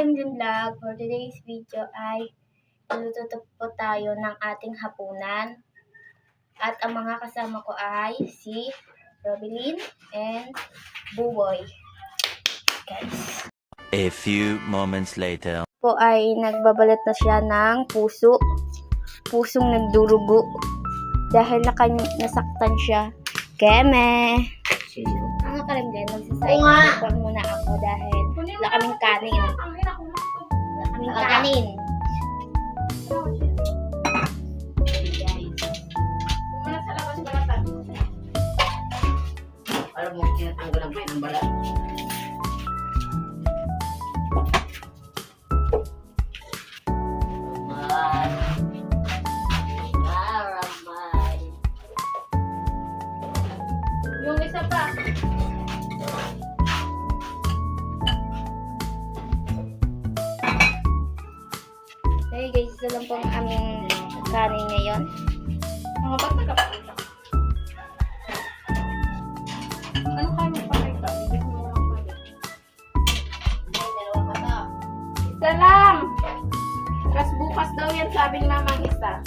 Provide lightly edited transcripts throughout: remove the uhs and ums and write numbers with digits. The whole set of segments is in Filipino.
Karimlin Vlog. For today's video ay luluto po tayo ng ating hapunan. At ang mga kasama ko ay si Robilyn and Buboy. Guys. A few moments later. Po ay nagbabalat na siya ng pusong nagdurugo dahil nasaktan siya. Keme! Mga karimlin, magsasayin muna ako dahil wala kaming kanin. Alam mo, tinatanggal ang ng balat. Yung isa pa. Okay guys, ito lang po ang aming kanin ngayon. Mga ba't nagkapakita? Ano kayo magpakita? Hindi ko lang pwede. Isa lang! Tapos bukas daw yan, sabi ni mamang isa.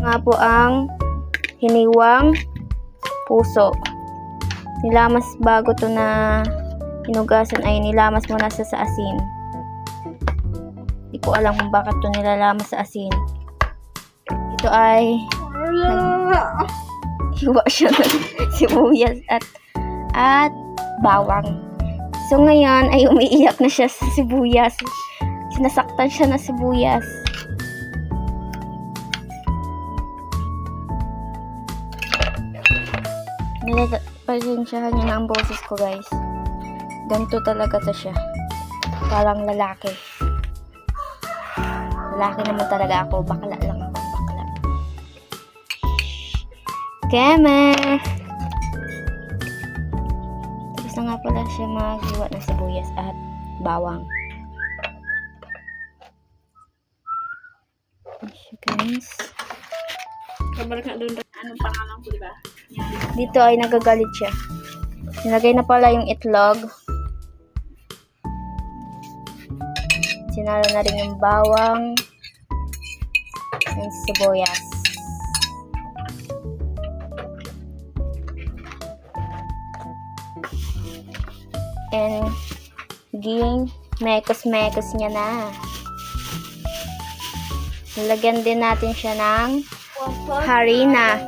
Nga po ang hiniwang puso. Nilamas bago to na hinugasan ay nilamas muna sa asin. Hindi ko alam kung bakit to nilalamas sa asin. Ito ay hiwa siya ng sibuyas at bawang. So ngayon ay umiiyak na siya sa sibuyas. Sinasaktan siya na sibuyas. Pasensyahan niyo na ang boses ko guys. Ganito talaga to siya. Parang lalaki. Lalaki naman talaga ako. Bakla lang ako. Bakla. Keme! Tapos na nga pala siya maghiwa ng sibuyas at bawang. Guys. Kabalik na doon. Anong pangalan ko, diba? Dito ay nagagalit siya. Nilagay na pala yung itlog. Sinalo na rin yung bawang. Yung sibuyas. And naging mekos-mekos niya na. Nilagyan din natin siya ng harina.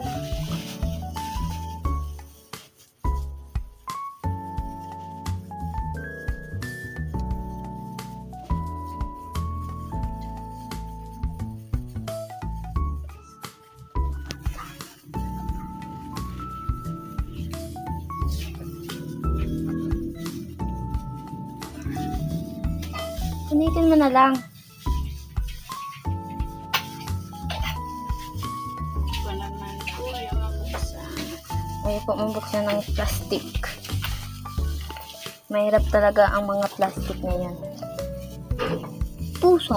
Punitin mo na lang. Ayaw po mabuksan ng plastic. Mahirap talaga ang mga plastic na yan. Puso?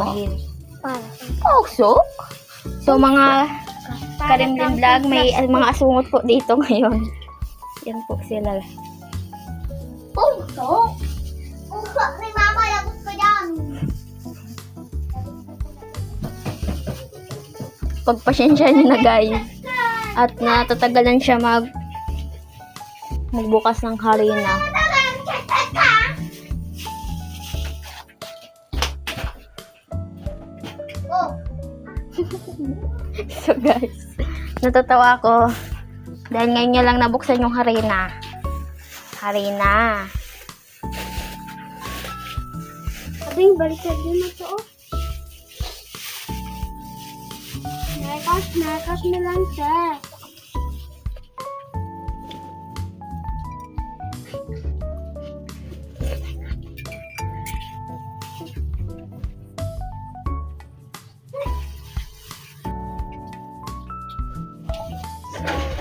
Puso? So mga Karimlin Vlog, may mga asungot po dito ngayon. Yan po sila. Puso? Puso ni mama, lagot ko yan. Pagpasensya niyo na guys. At natatagalan siya magbukas ng harina. So guys, natatawa ako. Dahil ngayon niya lang nabuksan yung harina. Harina. Abing, baliktad din na to. Nakas na lang siya.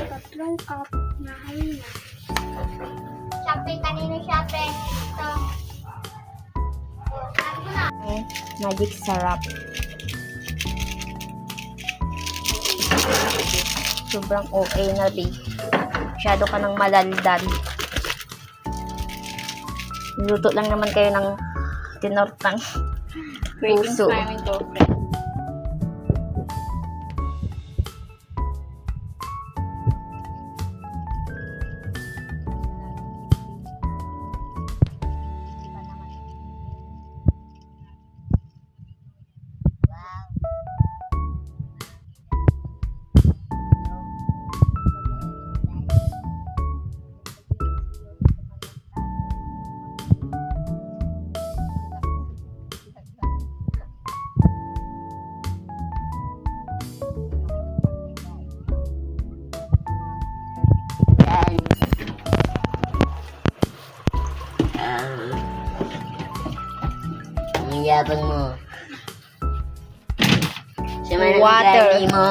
Tatlong cup na harina. Siyempre, kanina siyempre. Ito. Sabi ko na. Magic sarap. Sobrang okay na, B. Masyado ka ng malaldan. Niluto lang naman kayo ng tinortang Cravings puso. namin to, friend. Ang yabang mo. Sama ng Water. ugali mo.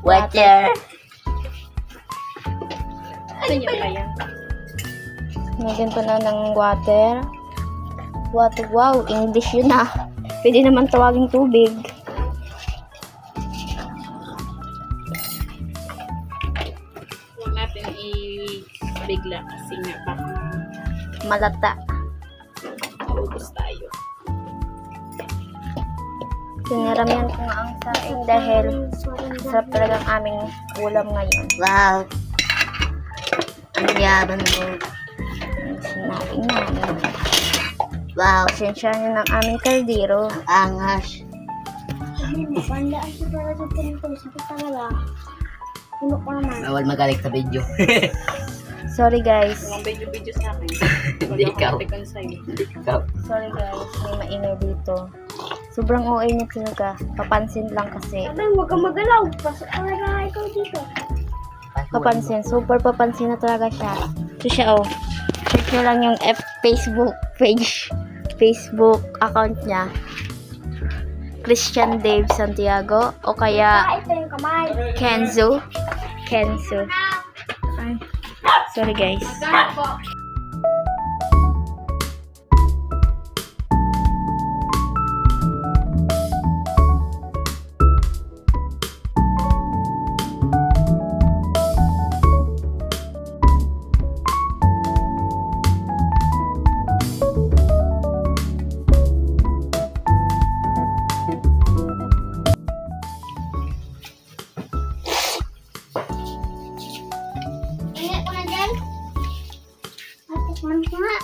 Water. Ano yun pa yan? Nagyan pa na ng water. Water, wow, English yun ah. Pwede naman tawaging tubig. Huwag natin i-bigla kasi nga baka Malata. maubos tayo. Siniramihan ko nga ang saing dahil sarap talagang aming ulam ngayon. Wow. Ang yabang mo. Sinabi namin. Wow. Pasensya nyo ng aming kaldero. Angas. Panda ay sa para sa pinto. Sakit talaga. Puno ko naman. Bawal magaling sa video. Sorry guys. Mga video sa akin. Hindi ikaw. Tikon sa'yo. Ikaw. Sorry guys. May maingay dito. Sobrang OA niya talaga. Papansin lang kasi. Abing, huwag kang magalaw. Pasok ka na ikaw dito. Papansin. Super papansin na talaga siya. Ito siya oh. Check nyo lang yung Facebook page. Facebook account niya. Christian Dave Santiago. O kaya Ito yung kamay. Kenzo. Kenzo. Ay. Sorry guys. Magkano po? Ingat ko na dyan. At tikman ko nga.